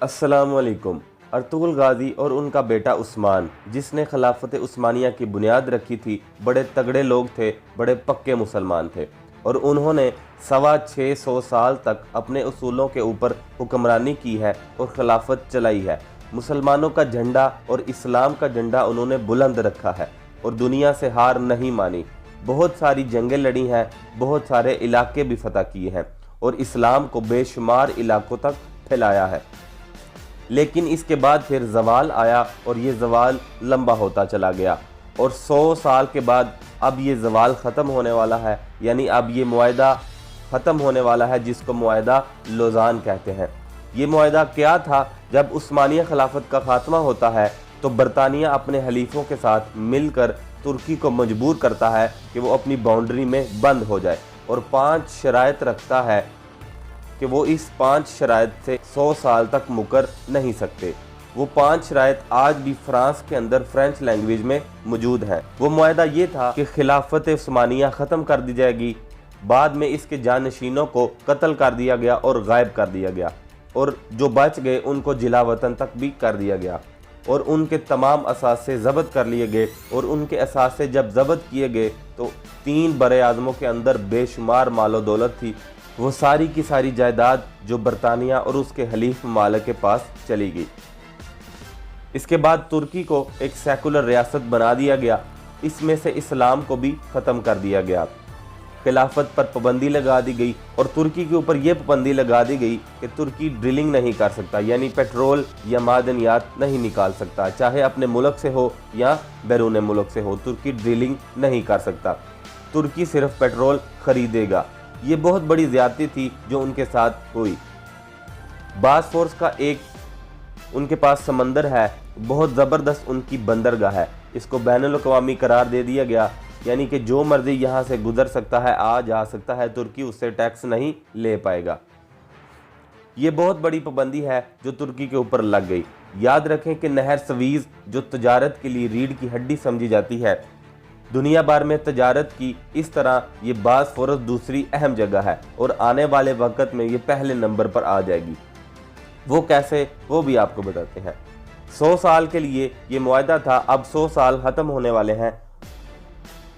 अस्सलामुअलैकुम। अर्तुगरुल गाजी और उनका बेटा उस्मान, जिसने खिलाफत उस्मानिया की बुनियाद रखी थी, बड़े तगड़े लोग थे, बड़े पक्के मुसलमान थे और उन्होंने 625 साल तक अपने उसूलों के ऊपर हुक्मरानी की है और खिलाफत चलाई है। मुसलमानों का झंडा और इस्लाम का झंडा उन्होंने बुलंद रखा है और दुनिया से हार नहीं मानी। बहुत सारी जंगें लड़ी हैं, बहुत सारे इलाके भी फतह किए हैं और इस्लाम को बेशुमार इलाकों तक फैलाया है। लेकिन इसके बाद फिर जवाल आया और ये जवाल लंबा होता चला गया और 100 साल के बाद अब ये जवाल ख़त्म होने वाला है, यानी अब ये मुआहदा ख़त्म होने वाला है, जिसको मुआहदा लोज़ान कहते हैं। ये मुआहदा क्या था? जब उस्मानिया खिलाफत का खात्मा होता है तो बरतानिया अपने हलीफों के साथ मिलकर तुर्की को मजबूर करता है कि वो अपनी बाउंड्री में बंद हो जाए और 5 शराइत रखता है कि वो इस 5 शराइत से 100 साल तक मुकर नहीं सकते। वो 5 शराइत आज भी फ्रांस के अंदर फ्रेंच लैंग्वेज में मौजूद हैं। वो मुआहदा ये था कि खिलाफत उस्मानिया ख़त्म कर दी जाएगी, बाद में इसके जानशीनों को कत्ल कर दिया गया और गायब कर दिया गया और जो बच गए उनको जिला वतन तक भी कर दिया गया और उनके तमाम असासे ज़ब्त कर लिए गए और उनके असासे जब ज़ब्त किए गए तो 3 बरे आज़मों के अंदर बेशुमार मालो दौलत थी। वो सारी की सारी जायदाद जो बरतानिया और उसके हलीफ ममालिक के पास चली गई। इसके बाद तुर्की को एक सेकुलर रियासत बना दिया गया, इसमें से इस्लाम को भी ख़त्म कर दिया गया। खिलाफत पर पाबंदी लगा दी गई और तुर्की के ऊपर यह पाबंदी लगा दी गई कि तुर्की ड्रिलिंग नहीं कर सकता, यानी पेट्रोल या मादनियात नहीं निकाल सकता, चाहे अपने मुल्क से हो या बैरून मुल्क से हो, तुर्की ड्रिलिंग नहीं कर सकता। तुर्की सिर्फ पेट्रोल खरीदेगा। ये बहुत बड़ी ज़्यादती थी जो उनके साथ हुई। बासफोरस का एक उनके पास समंदर है, बहुत ज़बरदस्त उनकी बंदरगाह है, इसको बैनुल अक़वामी करार दे दिया गया, यानी कि जो मर्जी यहाँ से गुजर सकता है, आ जा सकता है, तुर्की उससे टैक्स नहीं ले पाएगा। ये बहुत बड़ी पाबंदी है जो तुर्की के ऊपर लग गई। याद रखें कि नहर सवीज़ जो तजारत के लिए रीढ़ की हड्डी समझी जाती है, दुनिया भर में तजारत की इस तरह ये बासफोरस दूसरी अहम जगह है और आने वाले वक्त में ये पहले नंबर पर आ जाएगी। वो कैसे, वो भी आपको बताते हैं। 100 साल के लिए ये मुआहदा था, अब 100 साल ख़त्म होने वाले हैं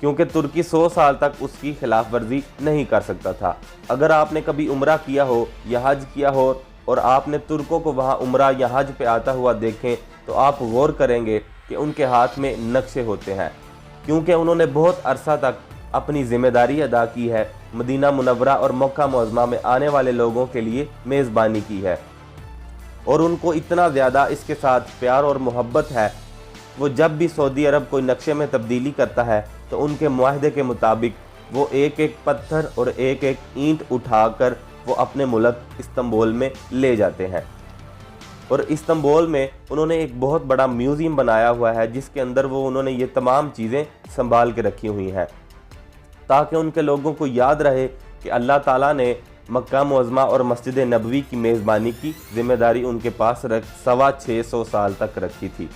क्योंकि तुर्की 100 साल तक उसकी खिलाफ वर्जी नहीं कर सकता था। अगर आपने कभी उम्रा किया हो या हज किया हो और आपने तुर्कों को वहाँ उम्रा या हज पे आता हुआ देखें तो आप गौर करेंगे कि उनके हाथ में नक्शे होते हैं, क्योंकि उन्होंने बहुत अरसा तक अपनी जिम्मेदारी अदा की है, मदीना मुनव्वरा और मक्का मुअज़्ज़मा में आने वाले लोगों के लिए मेज़बानी की है और उनको इतना ज़्यादा इसके साथ प्यार और मोहब्बत है। वो जब भी सऊदी अरब कोई नक्शे में तब्दीली करता है तो उनके मुआहदे के मुताबिक वो एक एक पत्थर और एक एक ईंट उठाकर वो अपने मुल्क इस्तांबुल में ले जाते हैं और इस्तांबुल में उन्होंने एक बहुत बड़ा म्यूज़ियम बनाया हुआ है, जिसके अंदर वो उन्होंने ये तमाम चीज़ें संभाल के रखी हुई हैं ताकि उनके लोगों को याद रहे कि अल्लाह ताला ने मक्का मुअज़्ज़मा और मस्जिद नबवी की मेज़बानी की जिम्मेदारी उनके पास 625 साल तक रखी थी।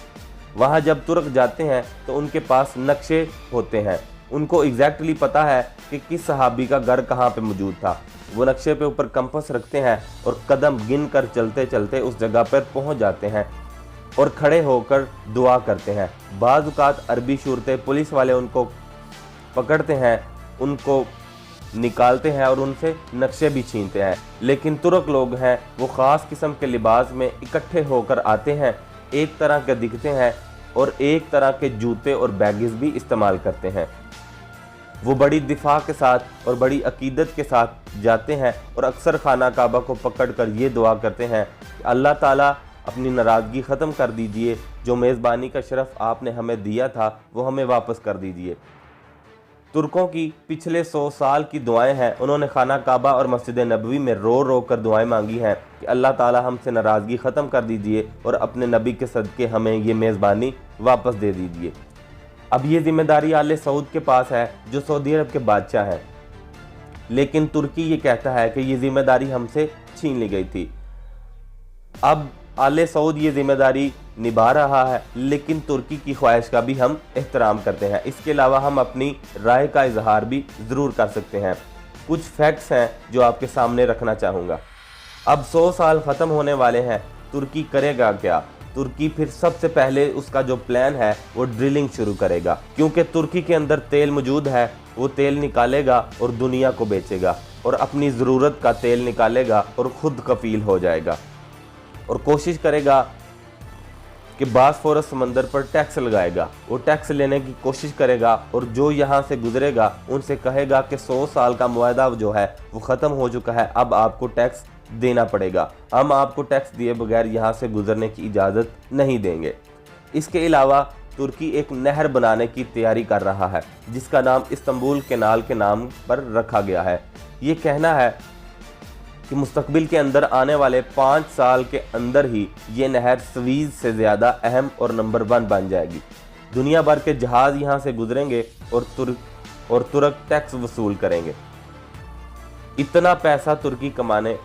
वहाँ जब तुर्क जाते हैं तो उनके पास नक्शे होते हैं, उनको एग्जैक्टली पता है कि किस सहाबी का घर कहाँ पे मौजूद था। वो नक्शे पे ऊपर कंपास रखते हैं और कदम गिन कर चलते चलते उस जगह पर पहुँच जाते हैं और खड़े होकर दुआ करते हैं। बाज़ औक़ात अरबी शूरते पुलिस वाले उनको पकड़ते हैं, उनको निकालते हैं और उनसे नक्शे भी छीनते हैं, लेकिन तुर्क लोग हैं वो ख़ास किस्म के लिबास में इकट्ठे होकर आते हैं, एक तरह के दिखते हैं और एक तरह के जूते और बैगेज भी इस्तेमाल करते हैं। वो बड़ी दिफा के साथ और बड़ी अकीदत के साथ जाते हैं और अक्सर खाना काबा को पकड़कर ये दुआ करते हैं कि अल्लाह ताला अपनी नाराज़गी ख़त्म कर दीजिए, जो मेज़बानी का शरफ़ आपने हमें दिया था वो हमें वापस कर दीजिए। तुर्कों की पिछले 100 साल की दुआएं हैं, उन्होंने खाना काबा और मस्जिद नबवी में रो रो कर दुआएं मांगी हैं कि अल्लाह ताला हमसे नाराज़गी ख़त्म कर दीजिए और अपने नबी के सदक़े हमें ये मेज़बानी वापस दे दीजिए। अब ये जिम्मेदारी आले सऊद के पास है जो सऊदी अरब के बादशाह हैं, लेकिन तुर्की ये कहता है कि ये जिम्मेदारी हमसे छीन ली गई थी। अब आले सऊद ये जिम्मेदारी निभा रहा है, लेकिन तुर्की की ख्वाहिश का भी हम एहतराम करते हैं। इसके अलावा हम अपनी राय का इजहार भी ज़रूर कर सकते हैं। कुछ फैक्ट्स हैं जो आपके सामने रखना चाहूँगा। अब 100 साल ख़त्म होने वाले हैं तुर्की करेगा क्या? तुर्की फिर सबसे पहले उसका जो प्लान है वो ड्रिलिंग शुरू करेगा, क्योंकि तुर्की के अंदर तेल मौजूद है। वो तेल निकालेगा और दुनिया को बेचेगा और अपनी ज़रूरत का तेल निकालेगा और ख़ुद कफील हो जाएगा। और कोशिश करेगा कि बासफोरस समंदर पर टैक्स लगाएगा। वो टैक्स लेने की कोशिश करेगा और जो यहाँ से गुजरेगा उनसे कहेगा कि 100 साल का मुआहदा जो है वो ख़त्म हो चुका है, अब आपको टैक्स देना पड़ेगा। हम आपको टैक्स दिए बगैर यहाँ से गुजरने की इजाज़त नहीं देंगे। इसके अलावा तुर्की एक नहर बनाने की तैयारी कर रहा है जिसका नाम इस्तांबुल कैनाल के नाम पर रखा गया है। ये कहना है कि मुस्तकबिल के अंदर आने वाले 5 साल के अंदर ही ये नहर स्वीज से ज़्यादा अहम और नंबर 1 बन जाएगी। दुनिया भर के जहाज़ यहाँ से गुजरेंगे और तुर्क टैक्स वसूल करेंगे। इतना पैसा तुर्की कमाने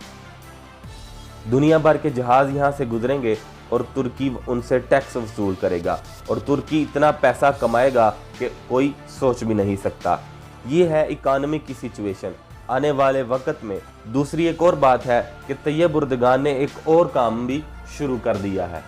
दुनिया भर के जहाज़ यहाँ से गुजरेंगे और तुर्की उनसे टैक्स वसूल करेगा और तुर्की इतना पैसा कमाएगा कि कोई सोच भी नहीं सकता। ये है इकानमी की सिचुएशन। आने वाले वक्त में दूसरी एक और बात है कि तैयब उर्दगान ने एक और काम भी शुरू कर दिया है।